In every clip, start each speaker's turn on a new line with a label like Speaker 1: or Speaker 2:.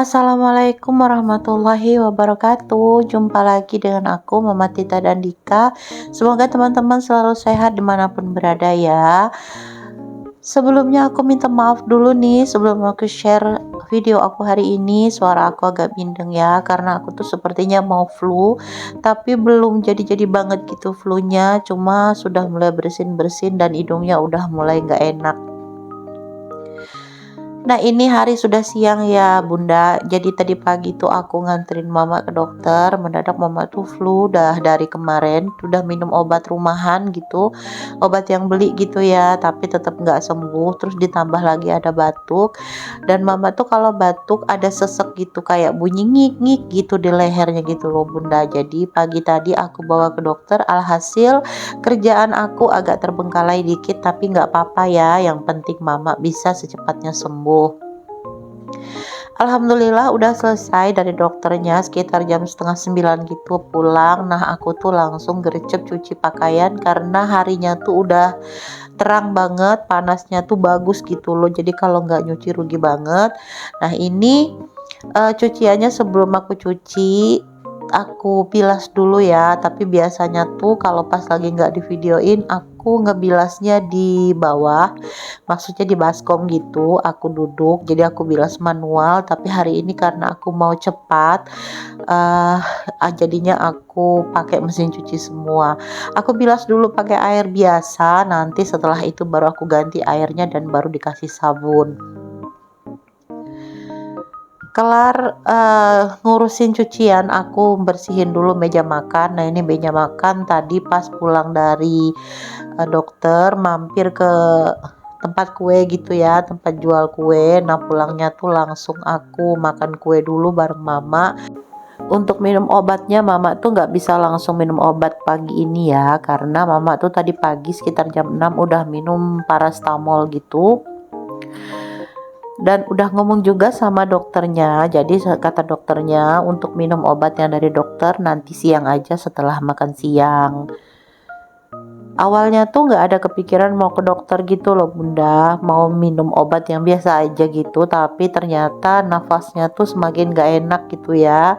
Speaker 1: Assalamualaikum warahmatullahi wabarakatuh. Jumpa lagi dengan aku Mama Tita dan Dika. Semoga teman-teman selalu sehat dimanapun berada ya. Sebelumnya aku minta maaf dulu nih sebelum aku share video aku hari ini. Suara aku agak bindeng ya, karena aku tuh sepertinya mau flu, tapi belum jadi-jadi banget gitu flunya. Cuma sudah mulai bersin-bersin dan hidungnya udah mulai gak enak. Nah, ini hari sudah siang ya Bunda. Jadi tadi pagi tuh aku nganterin Mama ke dokter. Mendadak Mama tuh flu dah dari kemarin. Udah minum obat rumahan gitu, obat yang beli gitu ya, tapi tetap nggak sembuh. Terus ditambah lagi ada batuk. Dan Mama tuh kalau batuk ada sesek gitu, kayak bunyi ngik-ngik gitu di lehernya gitu loh Bunda. Jadi pagi tadi aku bawa ke dokter. Alhasil kerjaan aku agak terbengkalai dikit, tapi nggak apa-apa ya. Yang penting Mama bisa secepatnya sembuh. Alhamdulillah udah selesai dari dokternya sekitar jam setengah 9 gitu pulang. Nah, aku tuh langsung gercep cuci pakaian karena harinya tuh udah terang banget, panasnya tuh bagus gitu loh. Jadi kalau nggak nyuci rugi banget. Nah, ini cuciannya sebelum aku cuci aku bilas dulu ya, tapi biasanya tuh kalau pas lagi nggak di videoin aku ngebilasnya di bawah, maksudnya di baskom gitu. Aku duduk jadi aku bilas manual, tapi hari ini karena aku mau cepat jadinya aku pakai mesin cuci semua. Aku bilas dulu pakai air biasa, nanti setelah itu baru aku ganti airnya dan baru dikasih sabun. Kelar ngurusin cucian, aku bersihin dulu meja makan. Nah, ini meja makan tadi pas pulang dari dokter mampir ke tempat kue gitu ya, tempat jual kue. Nah, pulangnya tuh langsung aku makan kue dulu bareng Mama. Untuk minum obatnya Mama tuh nggak bisa langsung minum obat pagi ini ya, karena Mama tuh tadi pagi sekitar jam 6 udah minum paracetamol gitu. Dan udah ngomong juga sama dokternya. Jadi kata dokternya untuk minum obatnya dari dokter nanti siang aja setelah makan siang. Awalnya tuh nggak ada kepikiran mau ke dokter gitu loh Bunda, mau minum obat yang biasa aja gitu, tapi ternyata nafasnya tuh semakin gak enak gitu ya.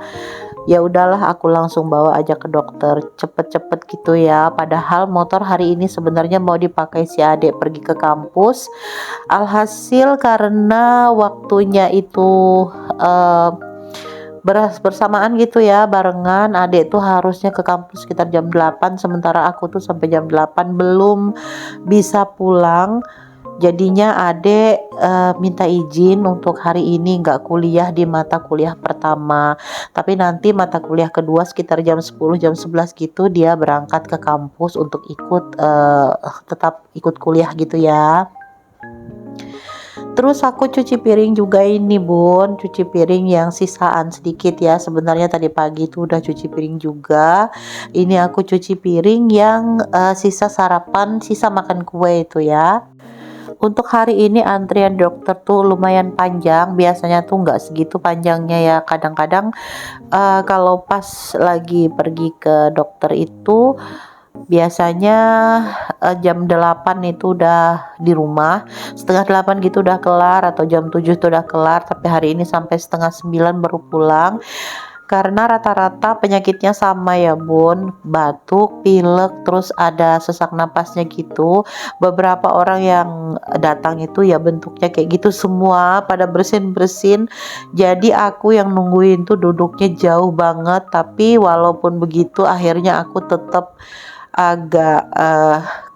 Speaker 1: Ya udahlah, aku langsung bawa aja ke dokter cepet-cepet gitu ya. Padahal motor hari ini sebenarnya mau dipakai si adik pergi ke kampus. Alhasil karena waktunya itu bersamaan gitu ya, barengan, adik tuh harusnya ke kampus sekitar jam 8, sementara aku tuh sampai jam 8 belum bisa pulang. Jadinya adik minta izin untuk hari ini nggak kuliah di mata kuliah pertama, tapi nanti mata kuliah kedua sekitar jam 10 jam 11 gitu dia berangkat ke kampus untuk ikut tetap ikut kuliah gitu ya. Terus aku cuci piring juga ini Bun, cuci piring yang sisaan sedikit ya. Sebenarnya tadi pagi tuh udah cuci piring juga. Ini aku cuci piring yang sisa sarapan, sisa makan kue itu ya. Untuk hari ini antrian dokter tuh lumayan panjang. Biasanya tuh nggak segitu panjangnya ya. Kadang-kadang kalau pas lagi pergi ke dokter itu biasanya jam 8 itu udah di rumah, setengah 8 gitu udah kelar, atau jam 7 tuh udah kelar. Tapi hari ini sampai setengah 9 baru pulang, karena rata-rata penyakitnya sama ya Bun, batuk, pilek, terus ada sesak napasnya gitu. Beberapa orang yang datang itu ya bentuknya kayak gitu semua, pada bersin-bersin. Jadi aku yang nungguin tuh duduknya jauh banget, tapi walaupun begitu akhirnya aku tetap agak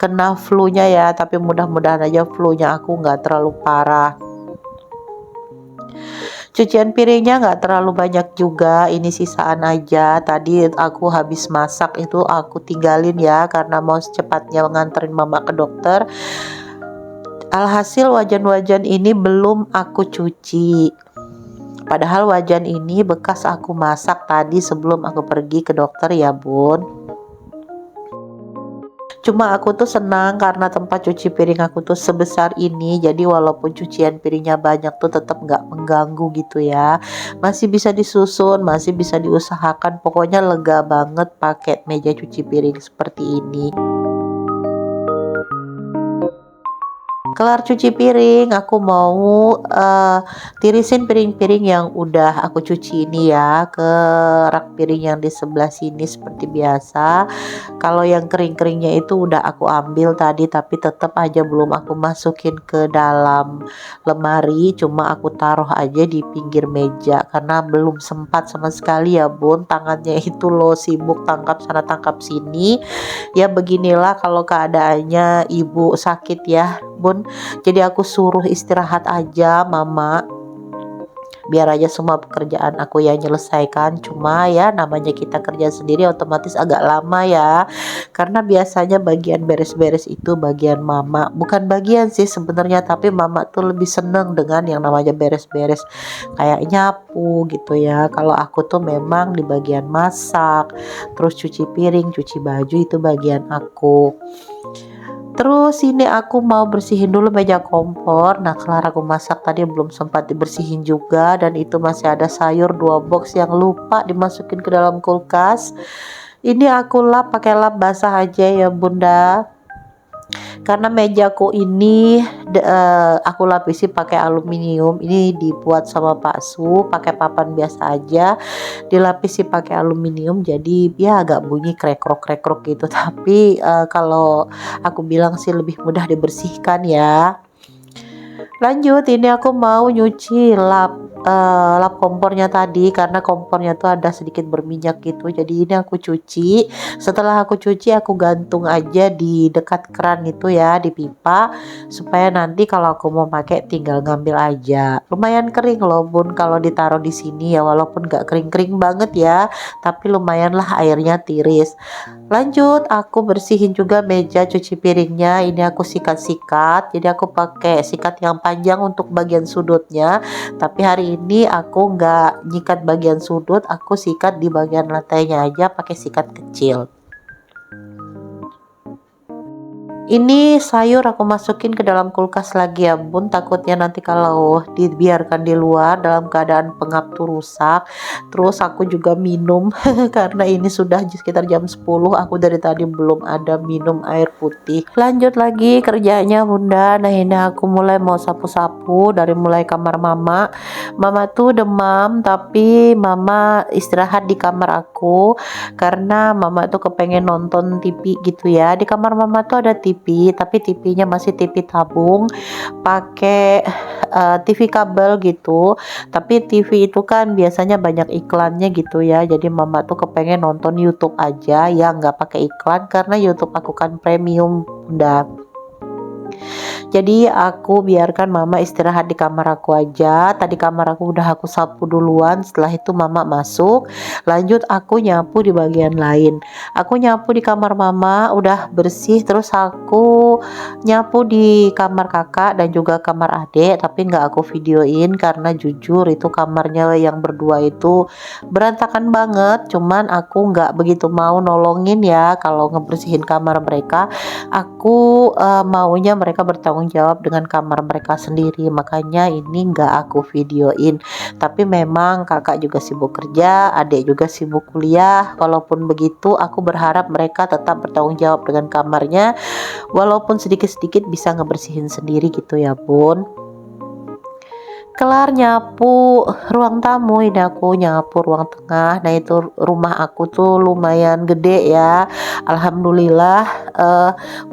Speaker 1: kena flu-nya ya, tapi mudah-mudahan aja flu-nya aku nggak terlalu parah. Cucian piringnya nggak terlalu banyak juga, ini sisaan aja. Tadi aku habis masak itu aku tinggalin ya, karena mau secepatnya nganterin Mama ke dokter. Alhasil wajan-wajan ini belum aku cuci. Padahal wajan ini bekas aku masak tadi sebelum aku pergi ke dokter ya Bun. Cuma aku tuh senang karena tempat cuci piring aku tuh sebesar ini, jadi walaupun cucian piringnya banyak tuh tetap nggak mengganggu gitu ya. Masih bisa disusun, masih bisa diusahakan, pokoknya lega banget pakai meja cuci piring seperti ini. Kelar cuci piring, aku mau tirisin piring-piring yang udah aku cuci ini ya ke rak piring yang di sebelah sini seperti biasa. Kalau yang kering-keringnya itu udah aku ambil tadi, tapi tetap aja belum aku masukin ke dalam lemari, cuma aku taruh aja di pinggir meja karena belum sempat sama sekali ya bun, tangannya itu loh sibuk tangkap sana tangkap sini. Ya beginilah kalau keadaannya ibu sakit ya bun, jadi aku suruh istirahat aja mama, biar aja semua pekerjaan aku ya menyelesaikan. Cuma ya namanya kita kerja sendiri otomatis agak lama ya, karena biasanya bagian beres-beres itu bagian mama, bukan bagian sih sebenarnya, tapi mama tuh lebih seneng dengan yang namanya beres-beres kayak nyapu gitu ya. Kalau aku tuh memang di bagian masak, terus cuci piring, cuci baju itu bagian aku. Terus ini aku mau bersihin dulu meja kompor. Nah, kelar aku masak tadi belum sempat dibersihin juga, dan itu masih ada sayur 2 box yang lupa dimasukin ke dalam kulkas. Ini aku lap pakai lap basah aja ya bunda, karena mejaku ini aku lapisi pakai aluminium. Ini dibuat sama Pak Su, pakai papan biasa aja, dilapisi pakai aluminium, jadi ya agak bunyi krekrok gitu tapi kalau aku bilang sih lebih mudah dibersihkan ya. Lanjut, ini aku mau nyuci lap kompornya tadi, karena kompornya tuh ada sedikit berminyak gitu. Jadi ini aku cuci. Setelah aku cuci, aku gantung aja di dekat keran itu ya, di pipa, supaya nanti kalau aku mau pakai tinggal ngambil aja. Lumayan kering loh bun kalau ditaruh di sini ya, walaupun gak kering-kering banget ya, tapi lumayan lah airnya tiris. Lanjut, aku bersihin juga meja cuci piringnya. Ini aku sikat-sikat, jadi aku pakai sikat yang panjang untuk bagian sudutnya, tapi hari ini aku nggak nyikat bagian sudut, aku sikat di bagian lantainya aja pakai sikat kecil. Ini sayur aku masukin ke dalam kulkas lagi ya bun, takutnya nanti kalau dibiarkan di luar dalam keadaan pengap tuh rusak. Terus aku juga minum karena ini sudah sekitar jam 10, aku dari tadi belum ada minum air putih. Lanjut lagi kerjanya bunda. Nah ini aku mulai mau sapu-sapu dari mulai kamar mama. Mama tuh demam, tapi mama istirahat di kamar aku karena mama tuh kepengen nonton TV gitu ya. Di kamar mama tuh ada TV, tapi TV-nya masih TV tabung, pakai TV kabel gitu. Tapi TV itu kan biasanya banyak iklannya gitu ya. Jadi mama tuh kepengen nonton YouTube aja ya, nggak pakai iklan karena YouTube aku kan premium udah. Jadi aku biarkan mama istirahat di kamar aku aja. Tadi kamar aku udah aku sapu duluan, setelah itu mama masuk. Lanjut aku nyapu di bagian lain. Aku nyapu di kamar mama udah bersih, terus aku nyapu di kamar kakak dan juga kamar adik, tapi nggak aku videoin karena jujur itu kamarnya yang berdua itu berantakan banget. Cuman aku nggak begitu mau nolongin ya kalau ngebersihin kamar mereka. Aku maunya mereka bertanggung jawab dengan kamar mereka sendiri, makanya ini nggak aku videoin. Tapi memang kakak juga sibuk kerja, adik juga sibuk kuliah. Walaupun begitu aku berharap mereka tetap bertanggung jawab dengan kamarnya, walaupun sedikit-sedikit bisa ngebersihin sendiri gitu ya bun. Kelar nyapu ruang tamu, ini aku nyapu ruang tengah. Nah itu rumah aku tuh lumayan gede ya, alhamdulillah.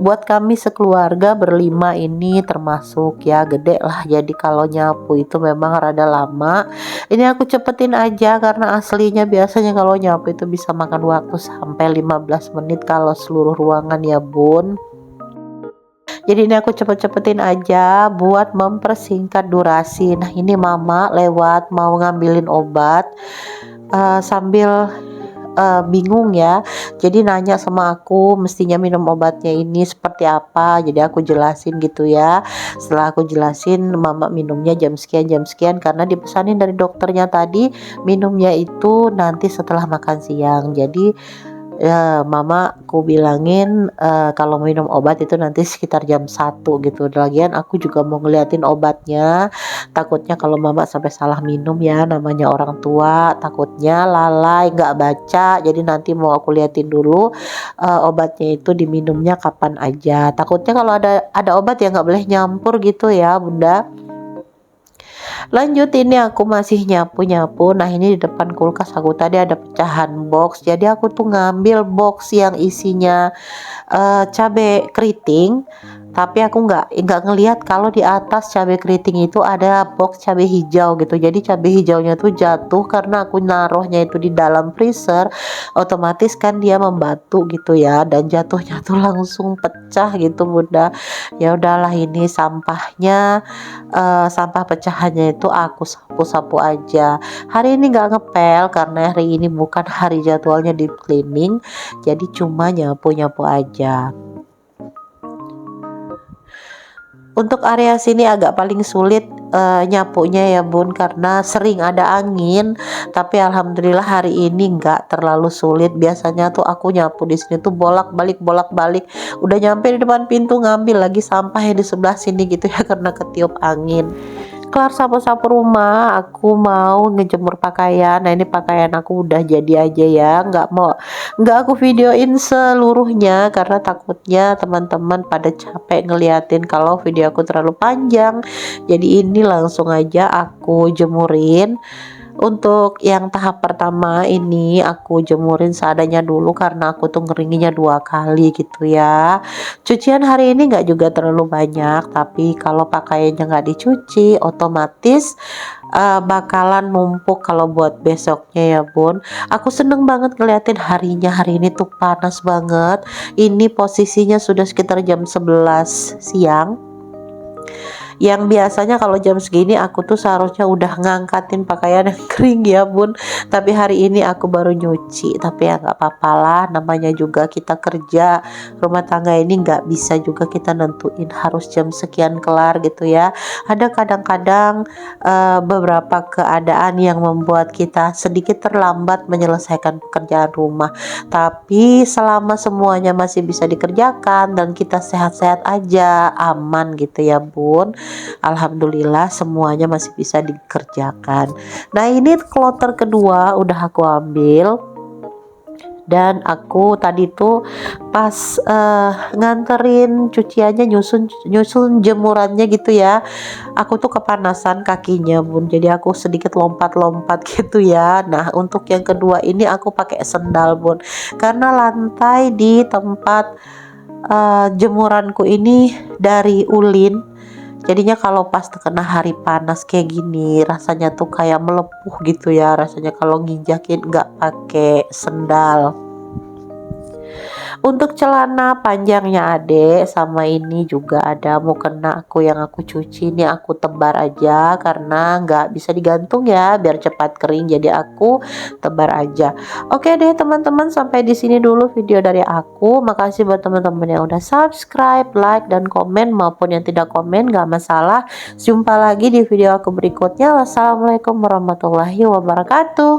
Speaker 1: Buat kami sekeluarga berlima ini termasuk ya gede lah, jadi kalau nyapu itu memang rada lama. Ini aku cepetin aja karena aslinya biasanya kalau nyapu itu bisa makan waktu sampai 15 menit kalau seluruh ruangan ya bun. Jadi ini aku cepet-cepetin aja buat mempersingkat durasi. Nah ini mama lewat mau ngambilin obat, sambil bingung ya. Jadi nanya sama aku mestinya minum obatnya ini seperti apa. Jadi aku jelasin gitu ya. Setelah aku jelasin, mama minumnya jam sekian karena dipesanin dari dokternya tadi minumnya itu nanti setelah makan siang. Jadi ya mama aku bilangin kalau minum obat itu nanti sekitar jam 1 gitu. Lagian aku juga mau ngeliatin obatnya, takutnya kalau mama sampai salah minum ya, namanya orang tua takutnya lalai nggak baca, jadi nanti mau aku liatin dulu obatnya itu diminumnya kapan aja. Takutnya kalau ada obat ya nggak boleh nyampur gitu ya Bunda. Lanjut, ini aku masih nyapu-nyapu. Nah, ini di depan kulkas aku tadi ada pecahan box. Jadi aku tuh ngambil box yang isinya cabe keriting, tapi aku nggak ngelihat kalau di atas cabe keriting itu ada box cabe hijau gitu. Jadi cabe hijaunya tuh jatuh karena aku naruhnya itu di dalam freezer, otomatis kan dia membatu gitu ya, dan jatuhnya tuh langsung pecah gitu Bunda. Ya udahlah, ini sampahnya, sampah pecahannya itu aku sapu-sapu aja. Hari ini nggak ngepel karena hari ini bukan hari jadwalnya deep cleaning, jadi cuma nyapu-nyapu aja. Untuk area sini agak paling sulit nyapunya ya Bun, karena sering ada angin. Tapi alhamdulillah hari ini nggak terlalu sulit. Biasanya tuh aku nyapu di sini tuh bolak-balik. Udah nyampe di depan pintu ngambil lagi sampah yang di sebelah sini gitu ya karena ketiup angin. Kelar sapu-sapu rumah, aku mau ngejemur pakaian. Nah, ini pakaian aku udah jadi aja ya, nggak aku videoin seluruhnya karena takutnya teman-teman pada capek ngeliatin kalau video aku terlalu panjang. Jadi ini langsung aja aku jemurin. Untuk yang tahap pertama ini aku jemurin seadanya dulu karena aku tuh ngeringinnya 2 kali gitu ya. Cucian hari ini nggak juga terlalu banyak, tapi kalau pakaiannya nggak dicuci otomatis bakalan numpuk kalau buat besoknya ya Bun. Aku seneng banget ngeliatin harinya, hari ini tuh panas banget. Ini posisinya sudah sekitar jam 11 siang. Yang biasanya kalau jam segini aku tuh seharusnya udah ngangkatin pakaian yang kering ya Bun, tapi hari ini aku baru nyuci. Tapi ya nggak apa-apa lah, namanya juga kita kerja rumah tangga ini nggak bisa juga kita nentuin harus jam sekian kelar gitu ya. Ada kadang-kadang beberapa keadaan yang membuat kita sedikit terlambat menyelesaikan pekerjaan rumah, tapi selama semuanya masih bisa dikerjakan dan kita sehat-sehat aja, aman gitu ya Bun. Alhamdulillah semuanya masih bisa dikerjakan. Nah, ini kloter kedua udah aku ambil. Dan aku tadi tuh pas nganterin cuciannya, nyusun jemurannya gitu ya, aku tuh kepanasan kakinya Bun, jadi aku sedikit lompat-lompat gitu ya. Nah, untuk yang kedua ini aku pakai sendal Bun, karena lantai di tempat jemuranku ini dari ulin. Jadinya kalau pas terkena hari panas kayak gini rasanya tuh kayak melepuh gitu ya, rasanya kalau nginjakin nggak pakai sendal. Untuk celana panjangnya adek sama ini juga ada mukena aku yang aku cuci, ini aku tebar aja karena nggak bisa digantung ya, biar cepat kering, jadi aku tebar aja. Oke deh teman-teman, sampai di sini dulu video dari aku. Makasih buat teman-teman yang udah subscribe, like, dan komen, maupun yang tidak komen nggak masalah. Jumpa lagi di video aku berikutnya. Wassalamualaikum warahmatullahi wabarakatuh.